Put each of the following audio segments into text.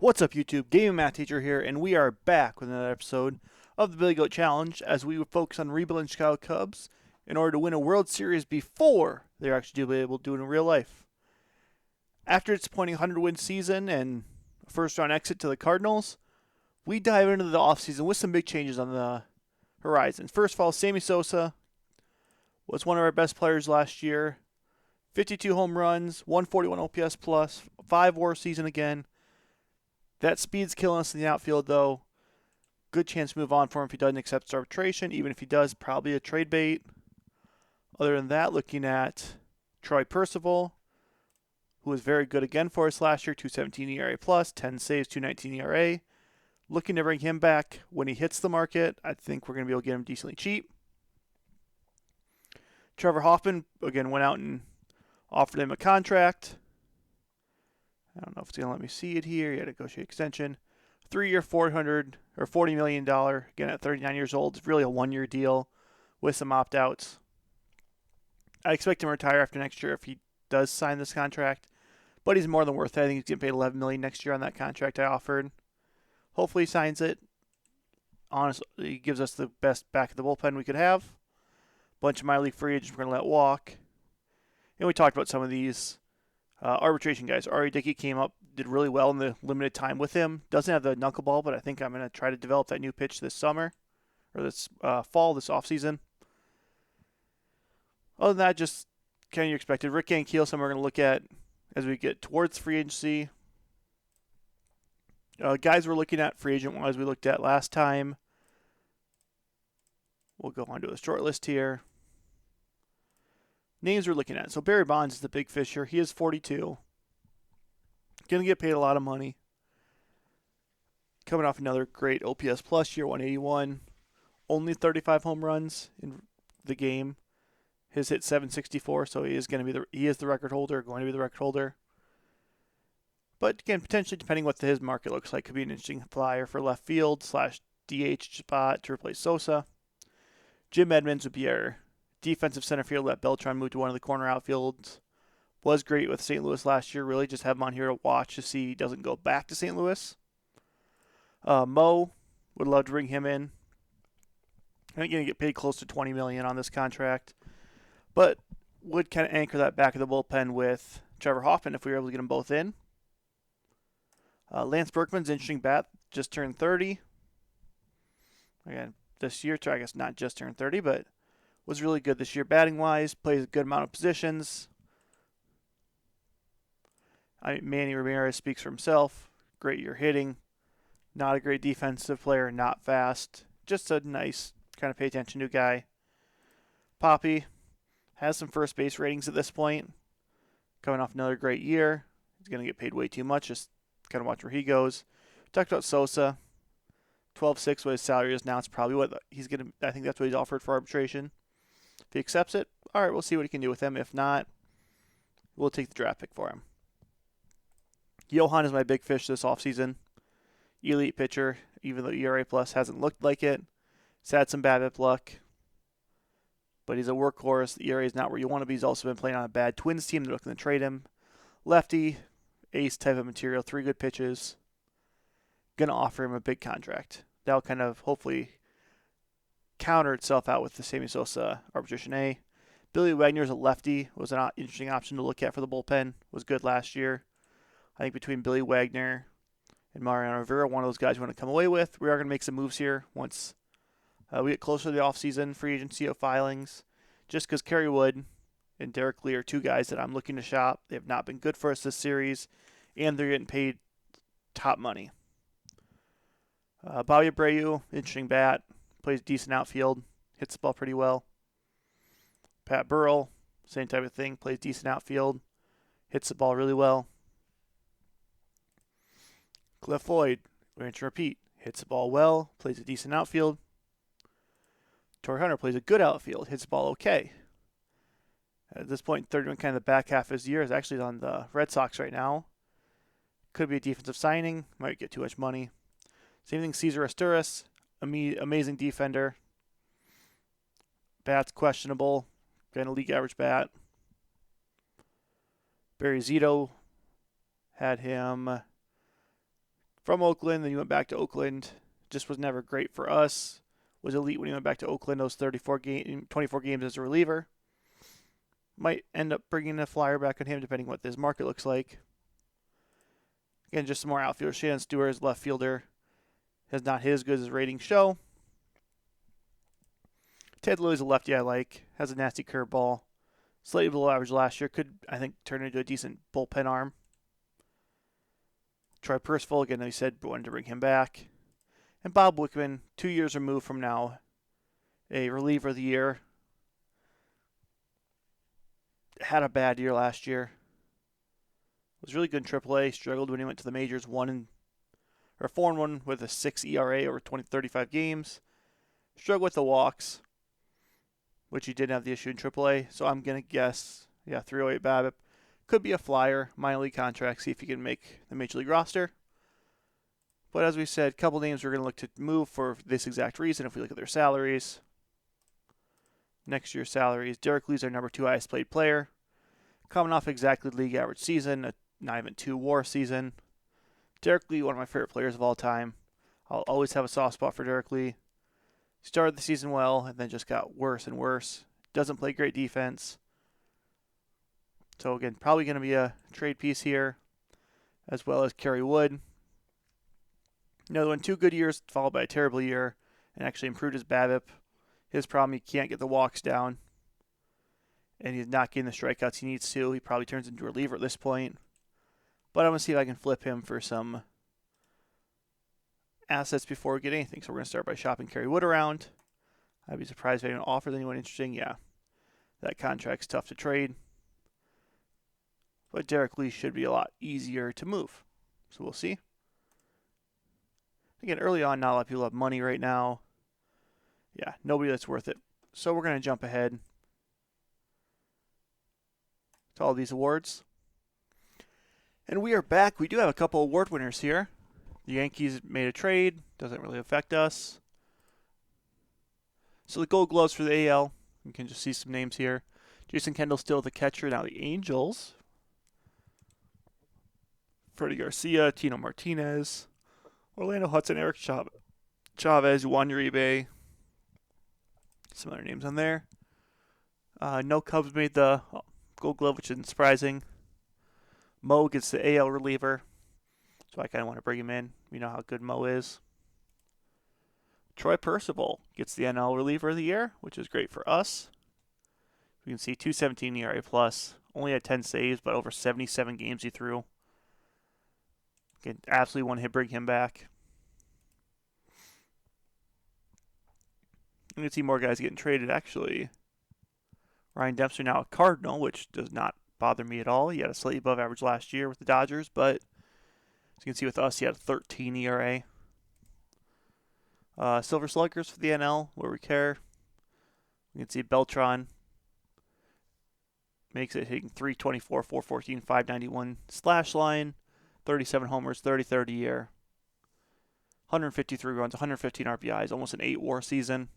What's up, YouTube? Gaming Math Teacher here, and we are back with another episode of the Billy Goat Challenge as we focus on rebuilding Chicago Cubs in order to win a World Series before they're actually able to do it in real life. After its disappointing 100-win season and a first-round exit to the Cardinals, we dive into the offseason with some big changes on the horizon. First of all, Sammy Sosa was one of our best players last year. 52 home runs, 141 OPS plus, 5 WAR season again. That speed's killing us in the outfield, though. Good chance to move on for him if he doesn't accept arbitration. Even if he does, probably a trade bait. Other than that, looking at Troy Percival, who was very good again for us last year, 2.17 ERA plus, 10 saves, 2.19 ERA. Looking to bring him back when he hits the market. I think we're going to be able to get him decently cheap. Trevor Hoffman, again, went out and offered him a contract. I don't know if it's going to let me see it here. He had a negotiate extension. 3-year, $40 million. Again, at 39 years old. It's really a 1-year deal with some opt-outs. I expect him to retire after next year if he does sign this contract. But he's more than worth it. I think he's getting paid $11 million next year on that contract I offered. Hopefully he signs it. Honestly, he gives us the best back of the bullpen we could have. Bunch of minor league free agents we're going to let walk. And we talked about some of these arbitration guys. Ari Dickey came up, did really well in the limited time with him. Doesn't have the knuckleball, but I think I'm going to try to develop that new pitch this summer, or this fall, this offseason. Other than that, just kind of you expected. Rick Ankiel, something we're going to look at as we get towards free agency. Guys we're looking at free agent-wise we looked at last time. We'll go on to a short list here. Names we're looking at. So Barry Bonds is the big fish here. He is 42. Going to get paid a lot of money. Coming off another great OPS plus year, 181. Only 35 home runs in the game. His hit 764, so he is going to be the record holder, going to be the record holder. But again, potentially depending what his market looks like, could be an interesting flyer for left field / DH spot to replace Sosa. Jim Edmonds would be our defensive center field. Let Beltran move to one of the corner outfields. Was great with St. Louis last year. Really just have him on here to watch to see he doesn't go back to St. Louis. Mo, would love to bring him in. I think going to get paid close to $20 million on this contract. But would kind of anchor that back of the bullpen with Trevor Hoffman if we were able to get them both in. Lance Berkman's interesting bat. Just turned 30. Again, this year, I guess not just turned 30, but was really good this year batting-wise. Plays a good amount of positions. Manny Ramirez speaks for himself. Great year hitting. Not a great defensive player. Not fast. Just a nice kind of pay attention to guy. Poppy has some first base ratings at this point. Coming off another great year. He's going to get paid way too much. Just kind of watch where he goes. Talked about Sosa. 12.6 what his salary is now. It's probably what he's going to. I think that's what he's offered for arbitration. If he accepts it, all right, we'll see what he can do with him. If not, we'll take the draft pick for him. Johan is my big fish this offseason. Elite pitcher, even though ERA plus hasn't looked like it. He's had some bad luck, but he's a workhorse. The ERA is not where you want to be. He's also been playing on a bad Twins team. They're looking to trade him. Lefty, ace type of material, 3 good pitches. Going to offer him a big contract. That'll kind of hopefully counter itself out with the Sammy Sosa arbitration A. Billy Wagner is a lefty. Was an interesting option to look at for the bullpen. Was good last year. I think between Billy Wagner and Mariano Rivera, one of those guys we want to come away with. We are going to make some moves here once we get closer to the offseason free agency filings. Just because Kerry Wood and Derrek Lee are 2 guys that I'm looking to shop. They have not been good for us this series, and they're getting paid top money. Bobby Abreu, interesting bat. Plays decent outfield. Hits the ball pretty well. Pat Burrell, same type of thing. Plays decent outfield. Hits the ball really well. Cliff Floyd, rinse and repeat. Hits the ball well. Plays a decent outfield. Torrey Hunter plays a good outfield. Hits the ball okay. At this point, third one, kind of the back half of his year, is actually on the Red Sox right now. Could be a defensive signing. Might get too much money. Same thing, Cesar Asturis. Amazing defender. Bat's questionable. Kind of league average bat. Barry Zito had him from Oakland. Then he went back to Oakland. Just was never great for us. Was elite when he went back to Oakland. Those 24 games as a reliever. Might end up bringing a flyer back on him depending what this market looks like. Again, just some more outfielders. Shannon Stewart is left fielder. Has not hit as good as his ratings show. Ted Lilly's a lefty I like. Has a nasty curveball. Slightly below average last year. Could, I think, turn into a decent bullpen arm. Troy Percival, again, he said wanted to bring him back. And Bob Wickman, 2 years removed from now, a reliever of the year. Had a bad year last year. Was really good in AAA. Struggled when he went to the majors. 4-1 with a 6 ERA over 35 games. Struggled with the walks, which he didn't have the issue in AAA. So I'm going to guess, 308 BABIP. Could be a flyer, minor league contract, see if he can make the major league roster. But as we said, a couple names we're going to look to move for this exact reason if we look at their salaries. Next year's salaries. Derrek Lee's our number 2 highest paid player. Coming off exactly league average season, a 9-2 WAR season. Derrek Lee, one of my favorite players of all time. I'll always have a soft spot for Derrek Lee. Started the season well and then just got worse and worse. Doesn't play great defense. So again, probably going to be a trade piece here, as well as Kerry Wood. Another one, 2 good years followed by a terrible year, and actually improved his BABIP. His problem, he can't get the walks down, and he's not getting the strikeouts he needs to. He probably turns into a reliever at this point. But I'm going to see if I can flip him for some assets before we get anything. So we're going to start by shopping Kerry Wood around. I'd be surprised if anyone offers anyone interesting. Yeah, that contract's tough to trade. But Derrek Lee should be a lot easier to move. So we'll see. Again, early on, not a lot of people have money right now. Yeah, nobody that's worth it. So we're going to jump ahead to all these awards. And we are back. We do have a couple award winners here. The Yankees made a trade. Doesn't really affect us. So the Gold Gloves for the AL. You can just see some names here. Jason Kendall still the catcher. Now the Angels. Freddie Garcia, Tino Martinez, Orlando Hudson, Eric Chavez, Juan Uribe. Some other names on there. No Cubs made the Gold Glove, which isn't surprising. Mo gets the AL reliever, so I kind of want to bring him in. You know how good Mo is. Troy Percival gets the NL reliever of the year, which is great for us. You can see 2.17 ERA plus. Only had 10 saves, but over 77 games he threw. Absolutely want to bring him back. You can see more guys getting traded, actually. Ryan Dempster now a Cardinal, which does not bother me at all. He had a slightly above average last year with the Dodgers, but as you can see with us, he had a 13 ERA. Silver Sluggers for the NL, where we care. You can see Beltran makes it, hitting 324, 414, 591 slash line. 37 homers, 33rd a year. 153 runs, 115 RBIs, almost an 8 WAR season.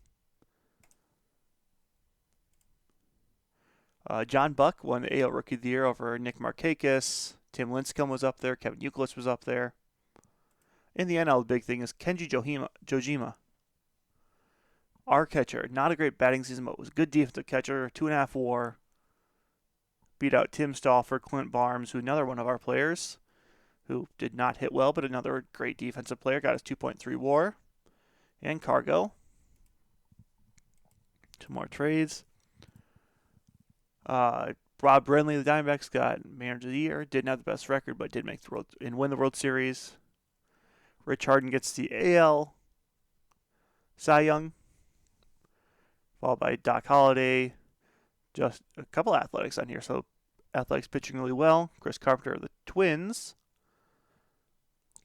John Buck won the AL Rookie of the Year over Nick Markakis. Tim Lincecum was up there. Kevin Youkilis was up there. In the NL, the big thing is Kenji Jojima. Our catcher. Not a great batting season, but was a good defensive catcher. 2.5 WAR. Beat out Tim Stauffer, Clint Barnes, who another one of our players, who did not hit well, but another great defensive player. Got his 2.3 WAR. And Cargo. 2 more trades. Rob Brenly, the Diamondbacks, got Manager of the Year. Didn't have the best record, but did make the World and win the World Series. Rich Harden gets the AL Cy Young, followed by Doc Holliday. Just a couple Athletics on here, so Athletics pitching really well. Chris Carpenter of the Twins.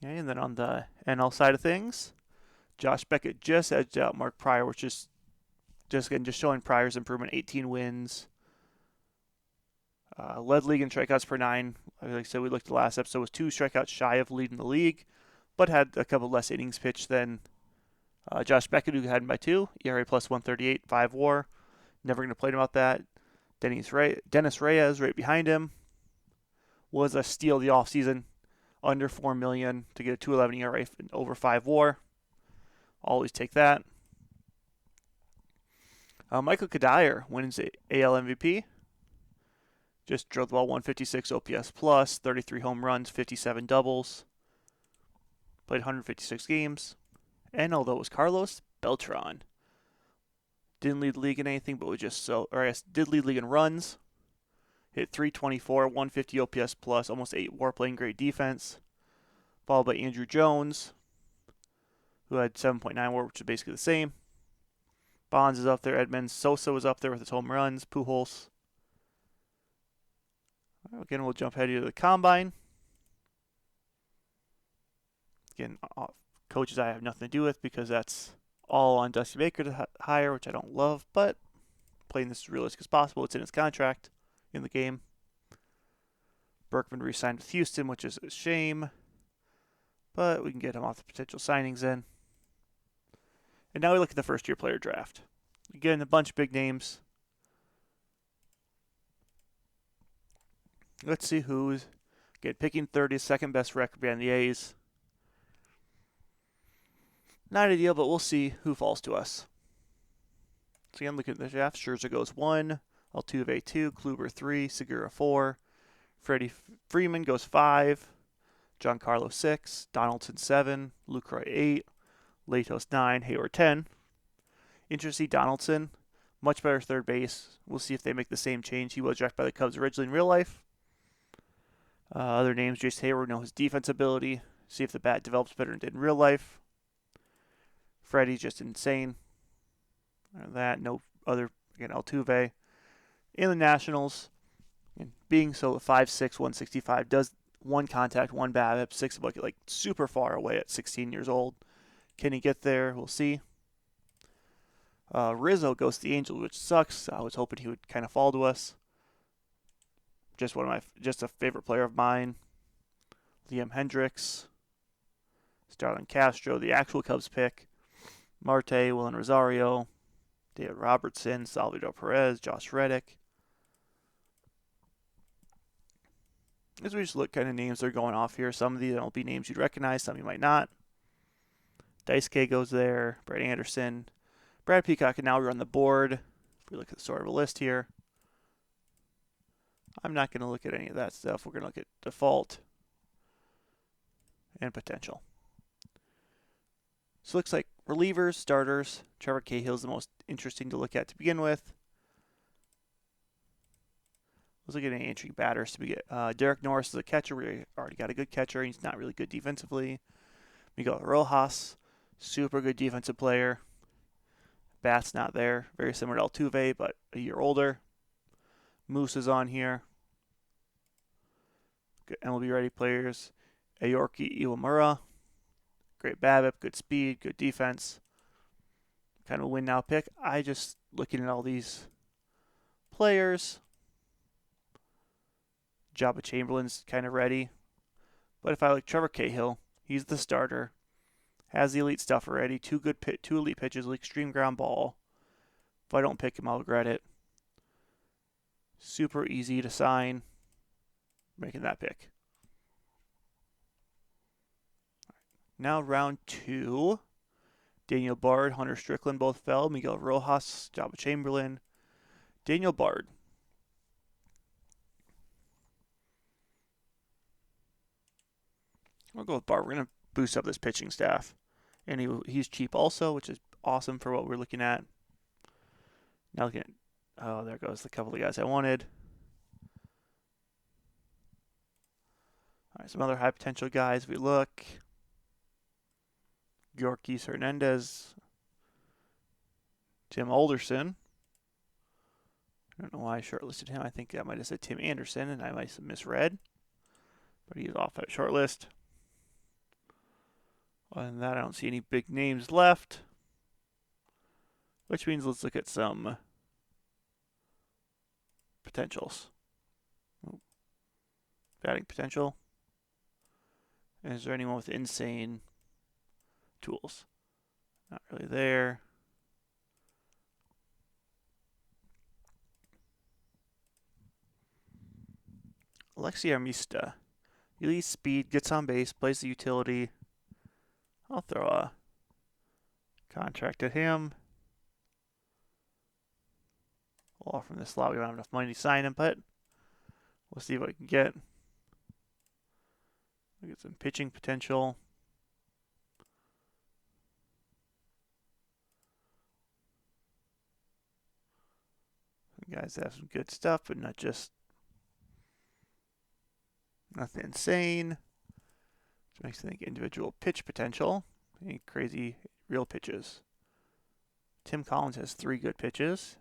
Okay, and then on the NL side of things, Josh Beckett just edged out Mark Pryor, which is just showing Pryor's improvement. 18 wins. Led league in strikeouts per 9. Like I said, we looked at the last episode, was 2 strikeouts shy of leading the league, but had a couple less innings pitched than Josh Beckett, who had him by 2. ERA plus 138, 5 WAR. Never going to complain about that. Dennis Reyes right behind him. Was a steal of the offseason. under $4 million to get a 2.11 ERA and over 5 WAR. Always take that. Michael Kadire wins the AL MVP. Just drilled the ball 156 OPS plus, 33 home runs, 57 doubles. Played 156 games. And although it was Carlos Beltran, didn't lead the league in anything, but was just so, or I guess did lead the league in runs. Hit 324, 150 OPS plus, almost 8 WAR, playing great defense. Followed by Andrew Jones, who had 7.9 WAR, which is basically the same. Bonds is up there. Edmonds. Sosa was up there with his home runs. Pujols. Again, we'll jump ahead to the combine. Again, coaches I have nothing to do with because that's all on Dusty Baker to hire, which I don't love, but playing this as realistic as possible. It's in his contract in the game. Berkman re-signed with Houston, which is a shame, but we can get him off the potential signings in. And now we look at the first-year player draft. Again, a bunch of big names. Let's see who's picking 30th, second best record behind the A's. Not ideal, but we'll see who falls to us. So again, looking at the draft, Scherzer goes 1, Altuve 2, Kluber 3, Segura 4, Freddie Freeman goes 5, Giancarlo 6, Donaldson 7, Lucroy 8, Latos 9, Hayward 10. Interesting, Donaldson, much better third base. We'll see if they make the same change. He was drafted by the Cubs originally in real life. Other names, Jace Hayward, know his defense ability. See if the bat develops better than it did in real life. Freddie's just insane. That, no other, again, Altuve. In the Nationals, and being so 5'6", 165, does one contact, one BABIP, 6 bucket, like super far away at 16 years old. Can he get there? We'll see. Rizzo goes to the Angels, which sucks. I was hoping he would kind of fall to us. Just a favorite player of mine. Liam Hendricks, Starlin Castro, the actual Cubs pick. Marte, Willen Rosario, David Robertson, Salvador Perez, Josh Reddick. As we just look kind of names that are going off here, some of these will be names you'd recognize, some you might not. Daisuke goes there, Brad Anderson. Brad Peacock, and now we're on the board. If we look at the sort of a list here, I'm not going to look at any of that stuff. We're going to look at default and potential. So it looks like relievers, starters. Trevor Cahill is the most interesting to look at to begin with. Let's look at any intriguing batters to begin. Derek Norris is a catcher. We already got a good catcher. He's not really good defensively. Miguel Rojas, super good defensive player. Bat's not there. Very similar to Altuve, but a year older. Moose is on here. Good MLB ready players. Aoki Iwamura. Great BABIP, good speed, good defense. Kind of a win now pick. I just looking at all these players. Jabba Chamberlain's kind of ready. But if I like Trevor Cahill, he's the starter. Has the elite stuff already. Two elite pitches, extreme ground ball. If I don't pick him, I'll regret it. Super easy to sign. Making that pick. Now round 2. Daniel Bard, Hunter Strickland both fell. Miguel Rojas, Jabba Chamberlain. Daniel Bard. We'll go with Bard. We're going to boost up this pitching staff. And he's cheap also, which is awesome for what we're looking at. Now looking at, oh, there goes the couple of guys I wanted. All right, some other high potential guys. We look. Yorkis Hernandez. Tim Alderson. I don't know why I shortlisted him. I think I might have said Tim Anderson, and I might have misread. But he's off that short list. Other than that, I don't see any big names left. Which means let's look at some potentials. Batting potential. And is there anyone with insane tools? Not really there. Alexi Armista. Elite speed, gets on base, plays the utility. I'll throw a contract at him. We'll offer him this slot. We don't have enough money to sign him, but we'll see what we can get. We get some pitching potential. Some guys have some good stuff, but not just nothing insane. Which makes me think individual pitch potential. Any crazy real pitches. Tim Collins has 3 good pitches.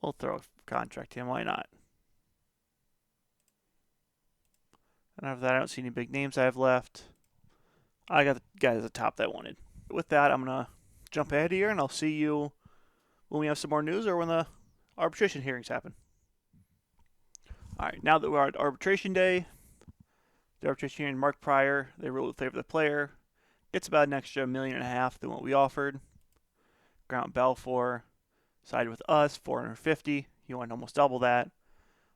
We'll throw a contract to him. Why not? And after that, I don't see any big names I have left. I got the guys at the top that I wanted. With that, I'm going to jump ahead here, and I'll see you when we have some more news or when the arbitration hearings happen. All right, now that we're at arbitration day, the arbitration hearing, Mark Pryor, they ruled in favor of the player. It's about an extra $1.5 million than what we offered. Grant Belfour sided with us, $450,000. He wanted almost double that.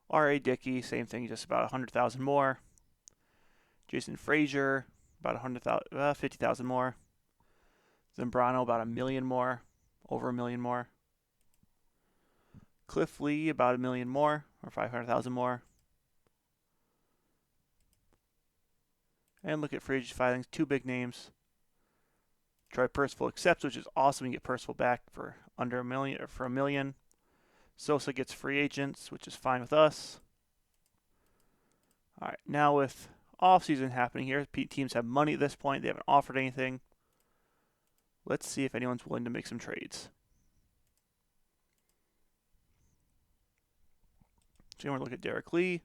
R.A. Dickey, same thing, just about $100,000 more. Jason Frazier, about $50,000 more. Zambrano, about $1 million more, over $1 million more. Cliff Lee, about $1 million more, or $500,000 more. And look at Frazier's filings, 2 big names. Troy Percival accepts, which is awesome. You get Percival back for under $1 million, or for $1 million. Sosa gets free agents, which is fine with us. All right, now with offseason happening here, teams have money at this point. They haven't offered anything. Let's see if anyone's willing to make some trades. So you want to look at Derrek Lee.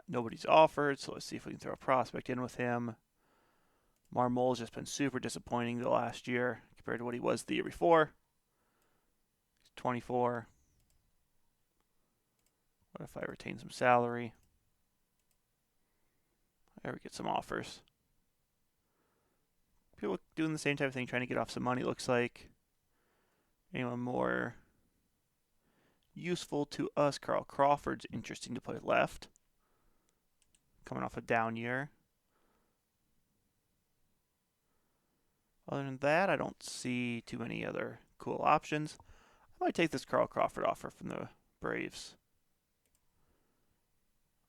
Nobody's offered, so let's see if we can throw a prospect in with him. Marmol's just been super disappointing the last year compared to what he was the year before. He's 24. What if I retain some salary? There we get some offers. People doing the same type of thing, trying to get off some money, it looks like. Anyone more useful to us? Carl Crawford's interesting to play left. Coming off a down year. Other than that, I don't see too many other cool options. I might take this Carl Crawford offer from the Braves.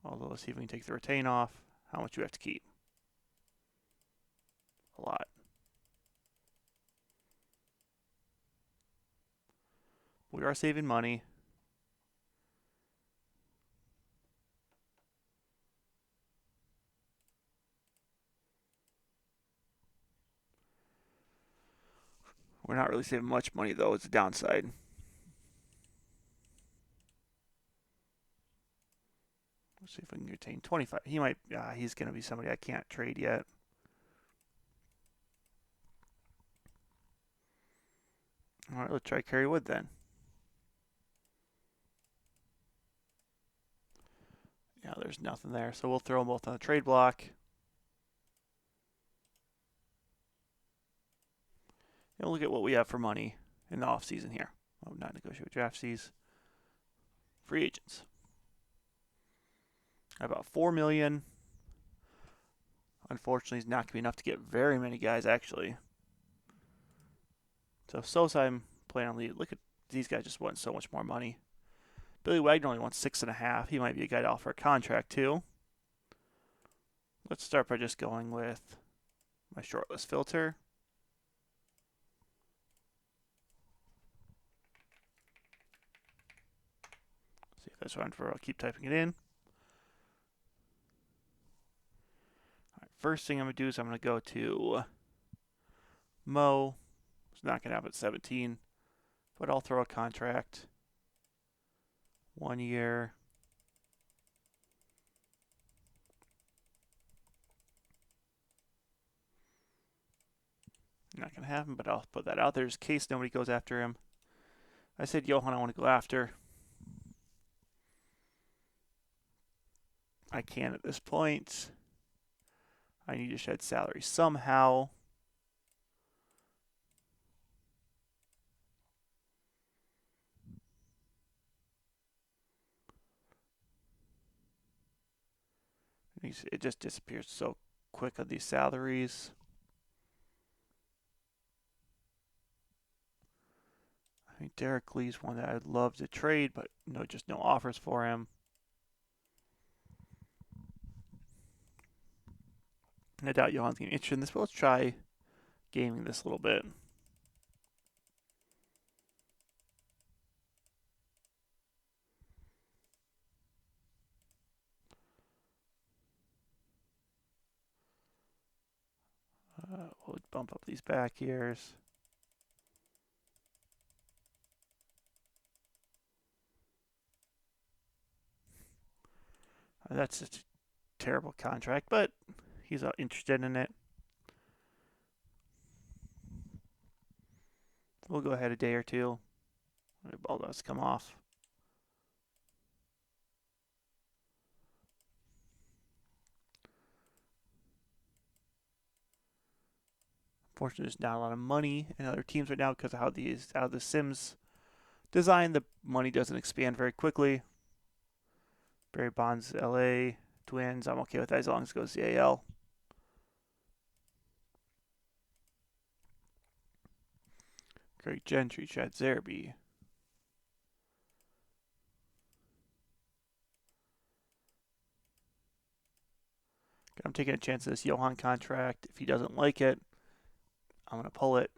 Although, let's see if we can take the retain off. How much do we have to keep? A lot. We are saving money. We're not really saving much money, though. It's a downside. Let's see if we can retain 25. He might. He's going to be somebody I can't trade yet. All right, let's try Kerry Wood then. Yeah, there's nothing there, so we'll throw them both on the trade block. And look at what we have for money in the offseason here. Oh, not negotiate draft fees. Free agents. About $4 million. Unfortunately, it's not going to be enough to get very many guys, actually. So Sosa, I'm playing on lead. Look at these guys just want so much more money. Billy Wagner only wants 6.5. He might be a guy to offer a contract too. Let's start by just going with my shortlist filter. See if that's one for. I'll keep typing it in. All right, first thing I'm gonna do is I'm gonna go to Mo. It's not gonna happen at 17, but I'll throw a contract. 1 year. Not going to happen, but I'll put that out there just in case nobody goes after him. I said, Johan, I want to go after. I can at this point. I need to shed salary somehow. It just disappears so quick on these salaries. I think Derrek Lee's one that I'd love to trade, but just no offers for him. And I doubt Johan's going to be interested in this, but let's try gaming this a little bit. We'll bump up these back years. That's a terrible contract, but he's interested in it. We'll go ahead a day or two. The ball does come off. Unfortunately, there's not a lot of money in other teams right now because of how the Sims design. The money doesn't expand very quickly. Barry Bonds, LA, Twins. I'm okay with that as long as it goes to the AL. Greg Gentry, Chad Zerby. I'm taking a chance on this Johan contract. If he doesn't like it, I'm going to pull it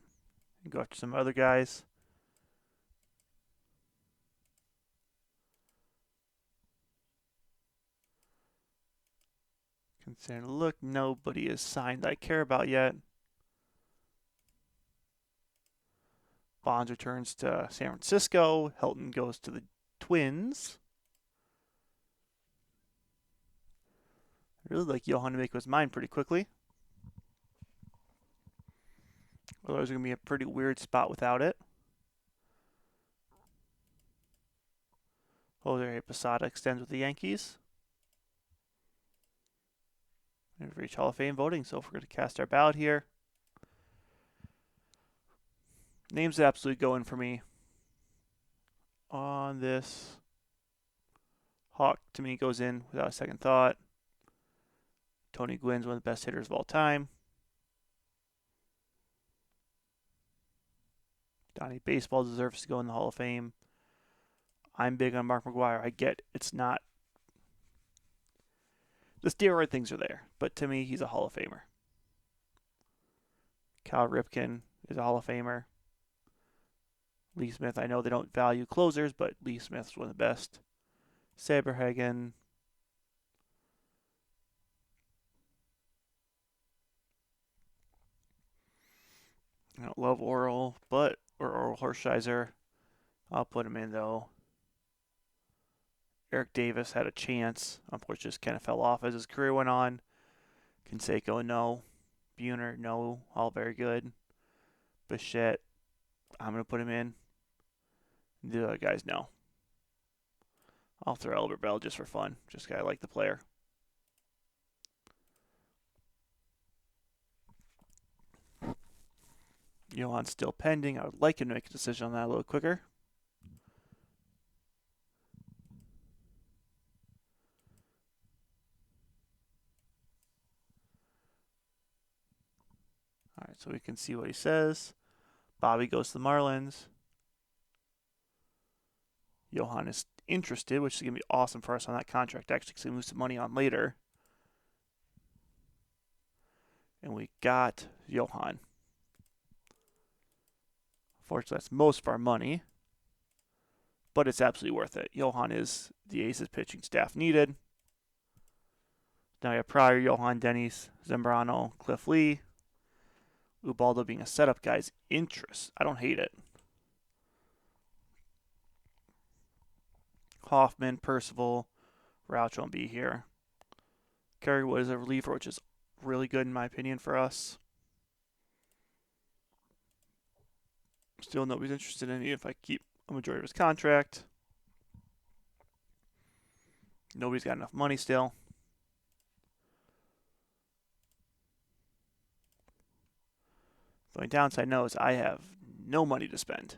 and go after some other guys. Considering look, nobody is signed that I care about yet. Bonds returns to San Francisco. Helton goes to the Twins. I really like Johan to make his mind pretty quickly. Otherwise, going to be a pretty weird spot without it. Jose Posada extends with the Yankees. We've reached Hall of Fame voting, so if we're going to cast our ballot here, names that absolutely go in for me on this. Hawk, to me, goes in without a second thought. Tony Gwynn's one of the best hitters of all time. Donnie Baseball deserves to go in the Hall of Fame. I'm big on Mark McGwire. I get it's not. The steroid things are there, but to me, he's a Hall of Famer. Cal Ripken is a Hall of Famer. Lee Smith, I know they don't value closers, but Lee Smith's one of the best. Saberhagen. I don't love Oral Hershiser. I'll put him in though. Eric Davis had a chance. Unfortunately, just kind of fell off as his career went on. Canseco, no. Buhner, no. All very good. Bichette, I'm going to put him in. The other guys, no. I'll throw Albert Bell just for fun. Just because I like the player. Johan's still pending. I would like him to make a decision on that a little quicker. All right, so we can see what he says. Bobby goes to the Marlins. Johan is interested, which is going to be awesome for us on that contract, actually, because we move some money on later. And we got Johan. Unfortunately, that's most of our money, but it's absolutely worth it. Johan is the Aces pitching staff needed. Now you have Pryor, Johan, Dennis, Zambrano, Cliff Lee. Ubaldo being a setup guy's interest. I don't hate it. Hoffman, Percival, Rouch won't be here. Kerrywood is a reliever, which is really good in my opinion for us. Still nobody's interested in it if I keep a majority of his contract. Nobody's got enough money still. The only downside now is I have no money to spend.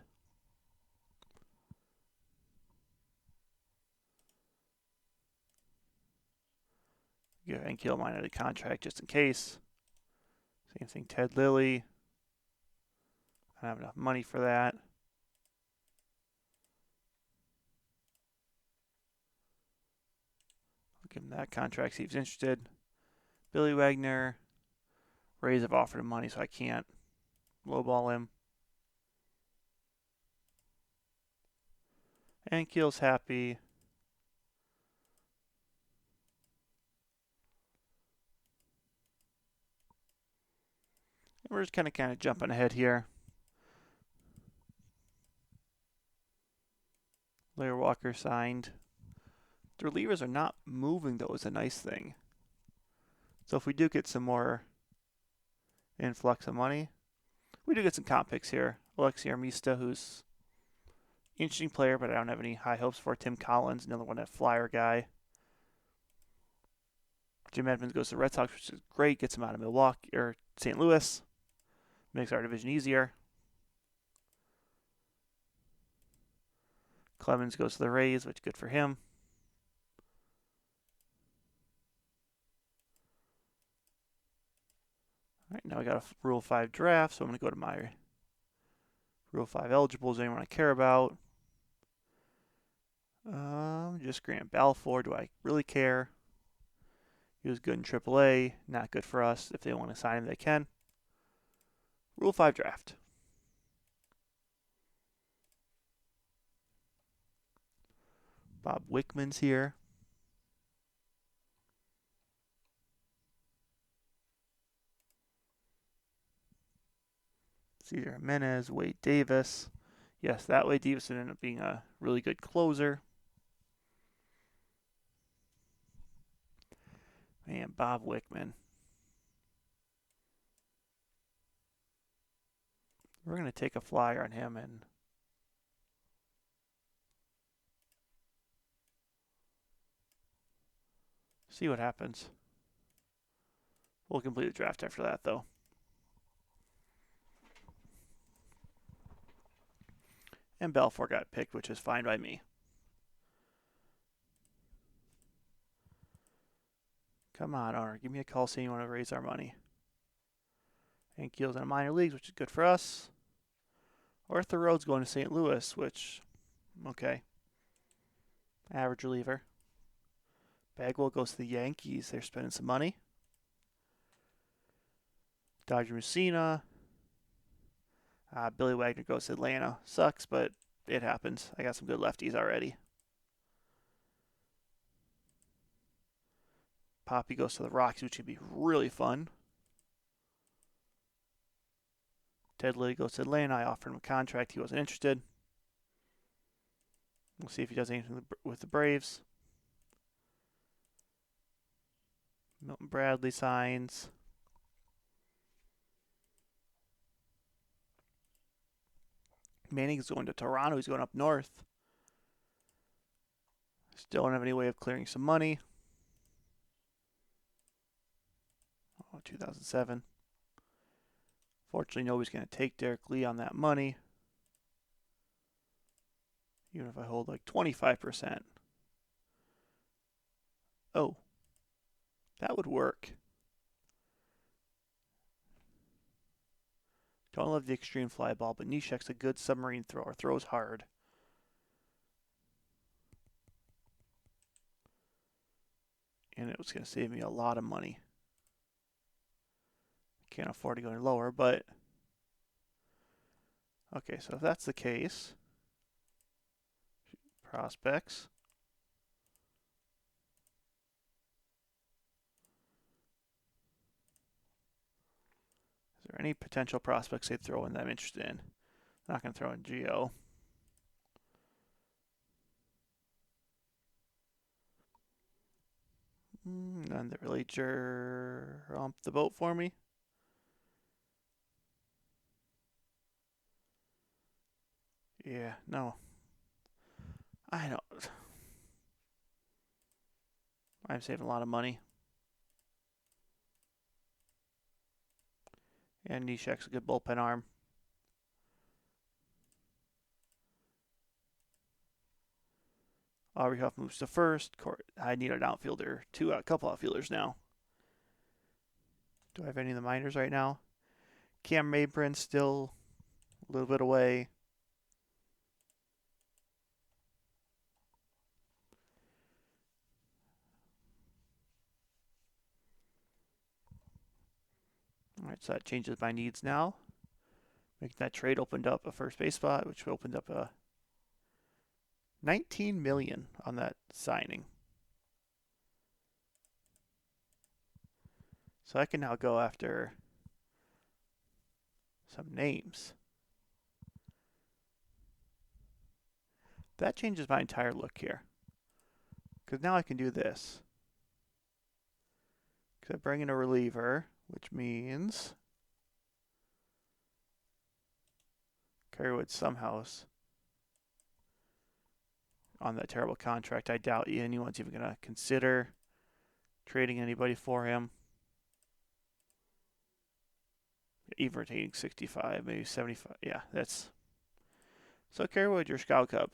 give Ankiel a minor league contract just in case. Same thing, Ted Lilly. I don't have enough money for that. I'll give him that contract, see if he's interested. Billy Wagner. Rays have offered him money, so I can't lowball him. Ankiel's happy. And we're just kind of jumping ahead here. Larry Walker signed. The relievers are not moving, though, is a nice thing. So if we do get some more influx of money, we do get some comp picks here. Alexi Armista, who's an interesting player, but I don't have any high hopes for. Tim Collins, another one, that flyer guy. Jim Edmonds goes to the Red Sox, which is great. Gets him out of Milwaukee or St. Louis. Makes our division easier. Clemens goes to the Rays, which is good for him. All right, now I got a Rule 5 draft, so I'm going to go to my Rule 5 eligibles, anyone I care about. Just Grant Balfour. Do I really care? He was good in AAA. Not good for us. If they want to sign him, they can. Rule 5 draft. Bob Wickman's here. Cesar Jimenez, Wade Davis. Yes, that Wade Davis ended up being a really good closer. Man, Bob Wickman. We're going to take a flyer on him and see what happens. We'll complete the draft after that, though. And Balfour got picked, which is fine by me. Come on, owner. Give me a call saying you want to raise our money. Ankiel's in the minor leagues, which is good for us. Arthur Rhodes going to St. Louis, which, okay. Average reliever. Bagwell goes to the Yankees. They're spending some money. Dodger Messina. Billy Wagner goes to Atlanta. Sucks, but it happens. I got some good lefties already. Poppy goes to the Rockies, which would be really fun. Ted Lilly goes to Atlanta. I offered him a contract. He wasn't interested. We'll see if he does anything with the Braves. Milton Bradley signs. Manny is going to Toronto. He's going up north. Still don't have any way of clearing some money. 2007. Fortunately, nobody's going to take Derrek Lee on that money. Even if I hold like 25%. Oh, that would work. Don't love the extreme fly ball, but Neshek's a good submarine thrower. Throws hard. And it was going to save me a lot of money. Can't afford to go any lower, but okay, so if that's the case, prospects. Is there any potential prospects they'd throw in that I'm interested in? I'm not going to throw in Gio. None that really jump the boat for me. Yeah, no. I don't. I'm saving a lot of money. And Neshek's a good bullpen arm. Aubrey Huff moves to first. I need an outfielder. A couple outfielders now. Do I have any of the minors right now? Cam Mabrin still a little bit away. All right, so that changes my needs now. Making that trade opened up a first base spot, which opened up a $19 million on that signing. So I can now go after some names. That changes my entire look here. Because now I can do this. Because I bring in a reliever, which means Kerrywood somehow's on that terrible contract. I doubt anyone's even going to consider trading anybody for him. Even retaining 65, maybe 75. Yeah, that's... So Kerrywood, your Scout Cub.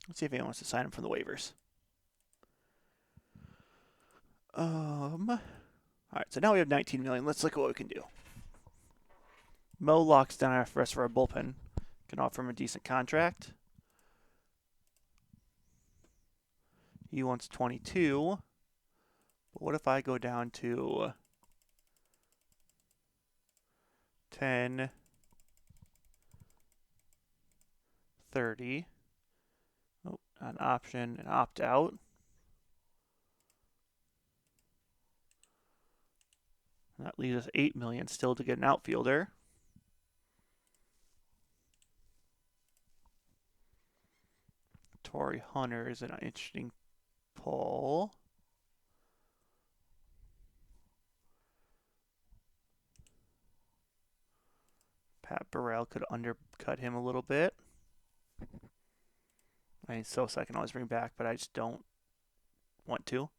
Let's see if anyone wants to sign him from the waivers. All right, so now we have 19 million. Let's look at what we can do. Mo locks down our rest of our bullpen. Can offer him a decent contract. He wants 22. But what if I go down to 10, 30? Oh, an option, an opt-out. That leaves us 8 million still to get an outfielder. Torrey Hunter is an interesting pull. Pat Burrell could undercut him a little bit. I mean, Sosa I can always bring back, but I just don't want to.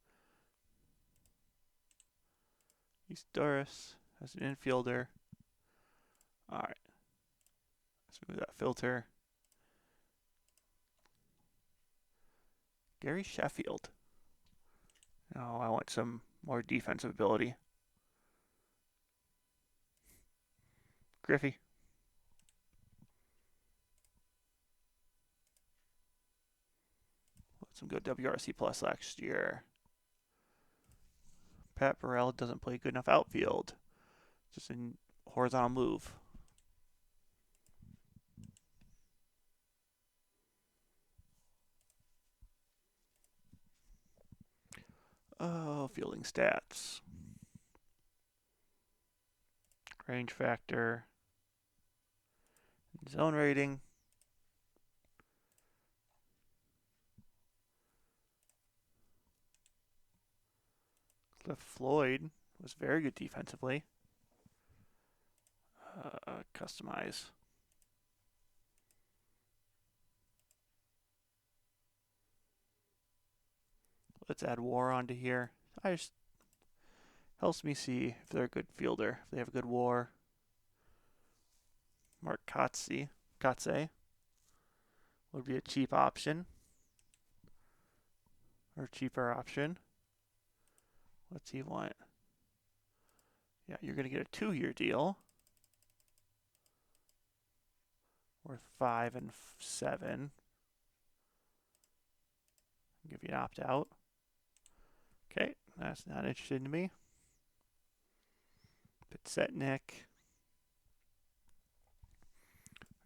He's Doris as an infielder. All right. Let's move that filter. Gary Sheffield. Oh, I want some more defensive ability. Griffey. Let some good WRC plus last year. Pat Burrell doesn't play good enough outfield. Just a horizontal move. Oh, fielding stats. Range factor. Zone rating. Cliff Floyd was very good defensively. Customize. Let's add WAR onto here. Helps me see if they're a good fielder, if they have a good WAR. Mark Kotsay would be a cheap option. Or cheaper option. What's he want? Yeah, you're going to get a 2-year deal. Worth 5 and 7. Give you an opt-out. Okay, that's not interesting to me. Pitsetnik.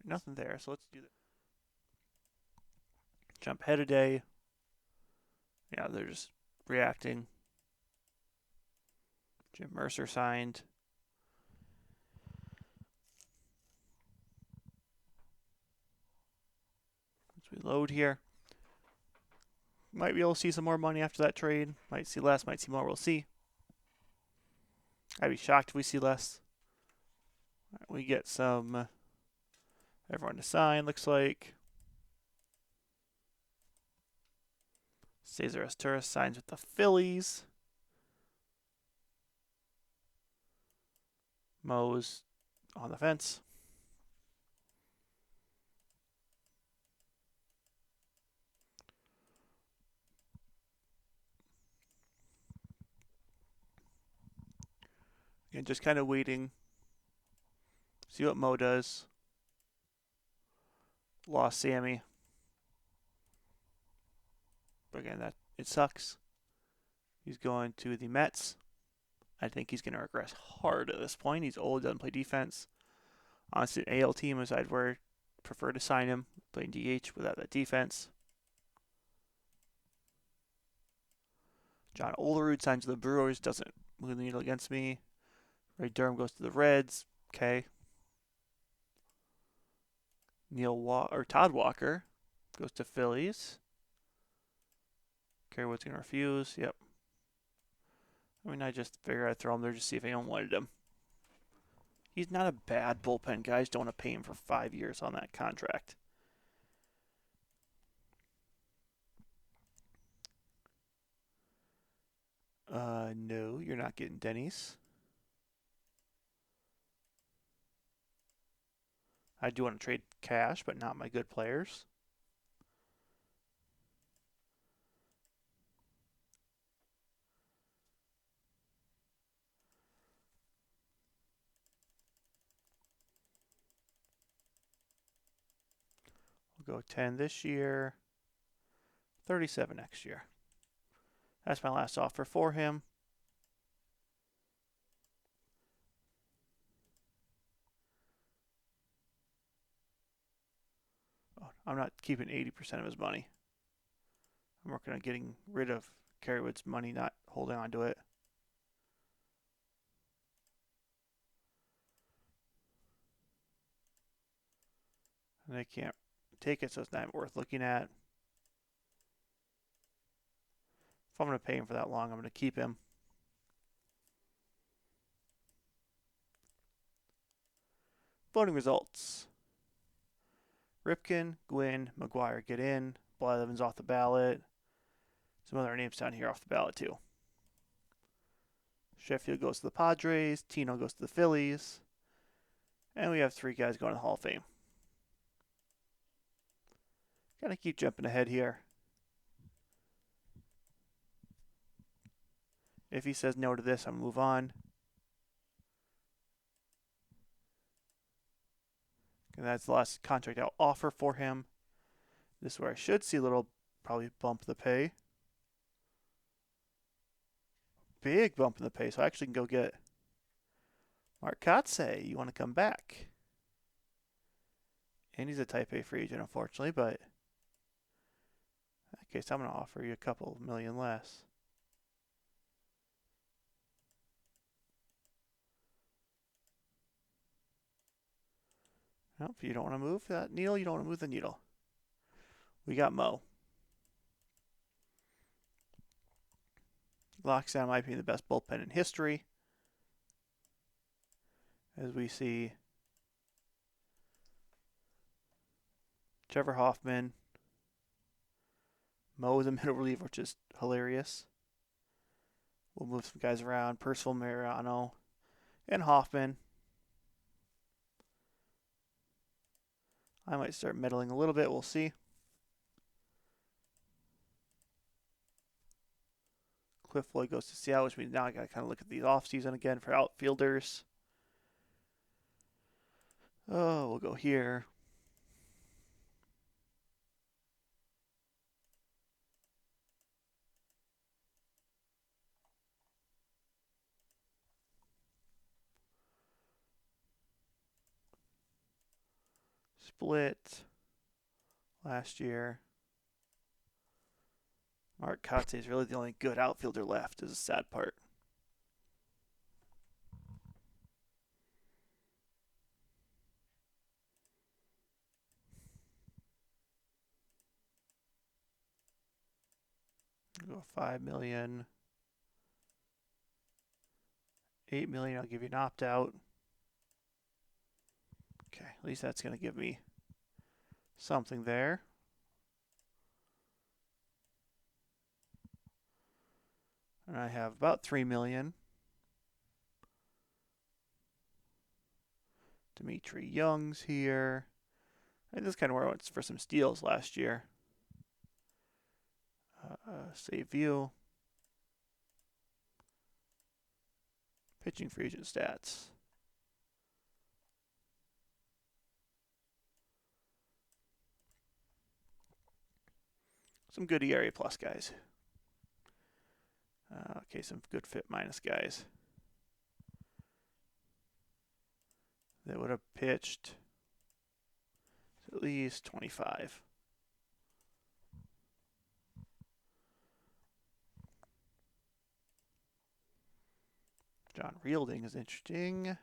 Nothing there, so let's do that. Jump head a day. Yeah, they're just reacting. Jim Mercer signed. Let's reload here. Might be able to see some more money after that trade. Might see less, might see more, we'll see. I'd be shocked if we see less. Right, we get some everyone to sign, looks like. Cesar Estura signs with the Phillies. Mo's on the fence. And just kind of waiting. See what Mo does. Lost Sammy. But again, it sucks. He's going to the Mets. I think he's going to regress hard at this point. He's old, doesn't play defense. Honestly, an AL team is I'd prefer to sign him playing DH without that defense. John Olerud signs to the Brewers, doesn't move the needle against me. Ray Durham goes to the Reds. Okay. Todd Walker goes to Phillies. Kerry Wood's going to refuse. Yep. I mean, I just figured I'd throw him there just to see if anyone wanted him. He's not a bad bullpen guy. I just don't want to pay him for 5 years on that contract. No, you're not getting Denny's. I do want to trade cash, but not my good players. We'll go 10 this year, 37 next year. That's my last offer for him. Oh, I'm not keeping 80% of his money. I'm working on getting rid of Kerry Wood's money, not holding on to it. And they can't take it, so it's not worth looking at. If I'm going to pay him for that long, I'm going to keep him. Voting results. Ripken, Gwynn, McGuire get in. Blyleven's off the ballot. Some other names down here off the ballot too. Sheffield goes to the Padres. Tino goes to the Phillies. And we have 3 guys going to the Hall of Fame. Gotta keep jumping ahead here. If he says no to this, I'm going to move on. And that's the last contract I'll offer for him. This is where I should see a little, probably bump the pay. Big bump in the pay, so I actually can go get Mark Kotsay. You want to come back? And he's a Type A free agent, unfortunately, but in that case, I'm going to offer you a couple million less. Nope, you don't want to move that needle. You don't want to move the needle. We got Mo. Lockdown might be the best bullpen in history. As we see Trevor Hoffman. Mo is a middle reliever, which is hilarious. We'll move some guys around. Percival, Mariano, and Hoffman. I might start meddling a little bit. We'll see. Cliff Floyd goes to Seattle, which means now I got to kind of look at these offseason again for outfielders. Oh, we'll go here. Split last year. Mark Kotsay is really the only good outfielder left, is the sad part. I'll go 5 million. 8 million, I'll give you an opt-out. Okay, at least that's going to give me something there. And I have about 3 million Dimitri Young's here. And this is kind of where I went for some steals last year. Save view. Pitching free agent stats. Some good ERA plus guys. Okay, some good fit minus guys. That would have pitched at least 25. John Rielding is interesting.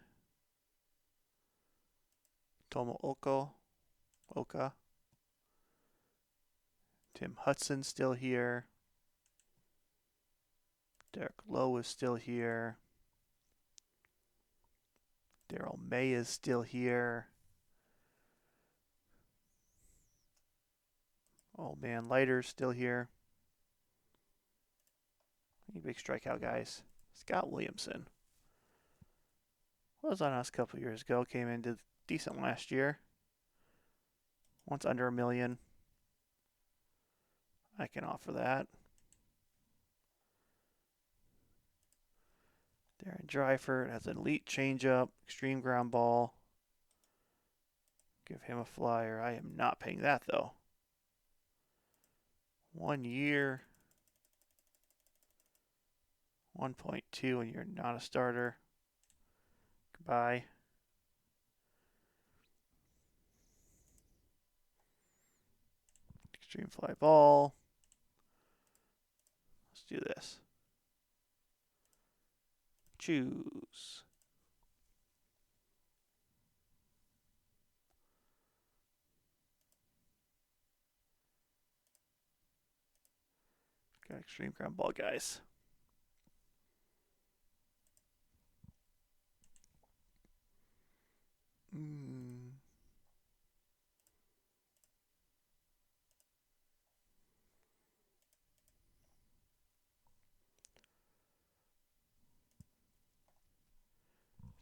Tomo Oka. Tim Hudson's still here. Derek Lowe is still here. Daryl May is still here. Old man Leiter's still here. Any big strikeout guys? Scott Williamson was on us a couple years ago. Came in, did decent last year. Once under $1 million. I can offer that. Darren Dreifert has an elite changeup, extreme ground ball. Give him a flyer. I am not paying that though. 1 year. 1.2 and you're not a starter. Goodbye. Extreme fly ball. Let's do this. Choose. Got extreme ground ball guys.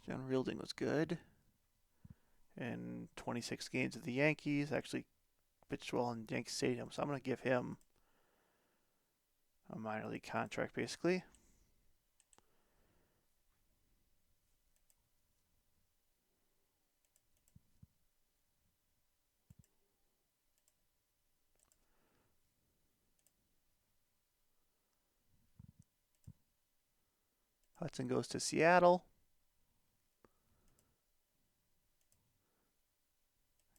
John Rielding was good. In 26 games of the Yankees, actually pitched well in Yankee Stadium, so I'm going to give him a minor league contract, basically. Hudson goes to Seattle.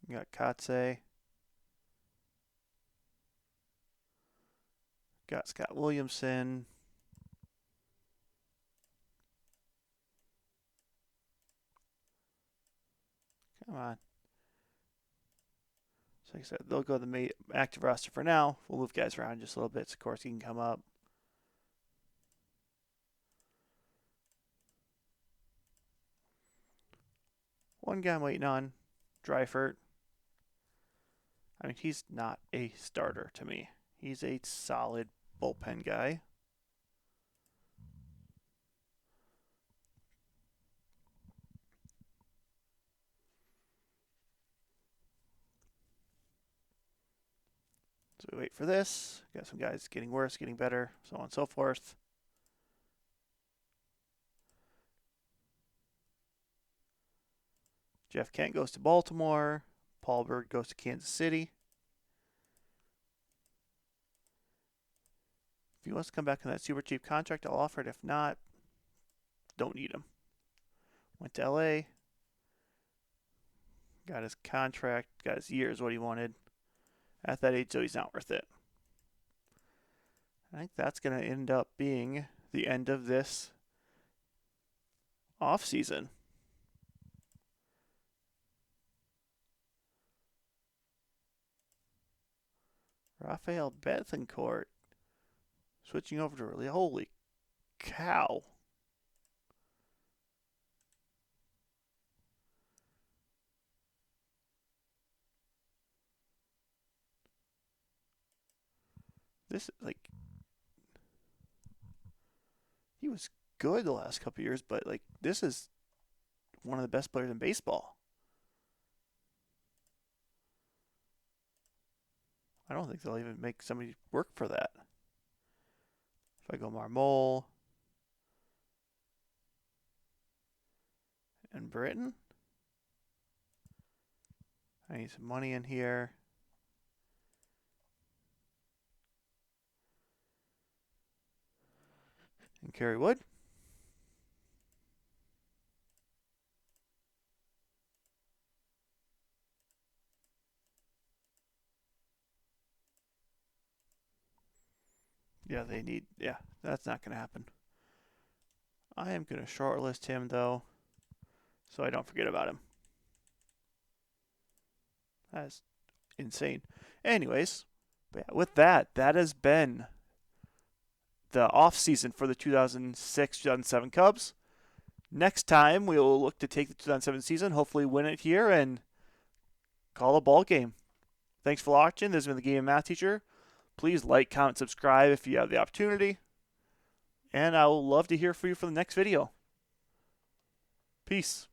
You got Kotsay. Got Scott Williamson. Come on. So like I said, they'll go to the active roster for now. We'll move guys around just a little bit. Sikorsky can come up. One guy I'm waiting on, Dreifert. I mean, he's not a starter to me. He's a solid bullpen guy. So we wait for this. Got some guys getting worse, getting better, so on and so forth. Jeff Kent goes to Baltimore. Paul Bird goes to Kansas City. If he wants to come back on that super cheap contract, I'll offer it. If not, don't need him. Went to LA. Got his contract, got his years, what he wanted. At that age, so he's not worth it. I think that's going to end up being the end of this offseason. Rafael Bethencourt switching over to really, holy cow. This is like, he was good the last couple of years, but like this is one of the best players in baseball. I don't think they'll even make somebody work for that. If I go Marmol and Britain, I need some money in here. And Kerry Wood. Yeah, they need, yeah, that's not going to happen. I am going to shortlist him, though, so I don't forget about him. That's insane. Anyways, yeah, with that, that has been the offseason for the 2006-2007 Cubs. Next time, we will look to take the 2007 season, hopefully win it here, and call a ball game. Thanks for watching. This has been the Game and Math Teacher. Please like, comment, subscribe if you have the opportunity. And I will love to hear from you for the next video. Peace.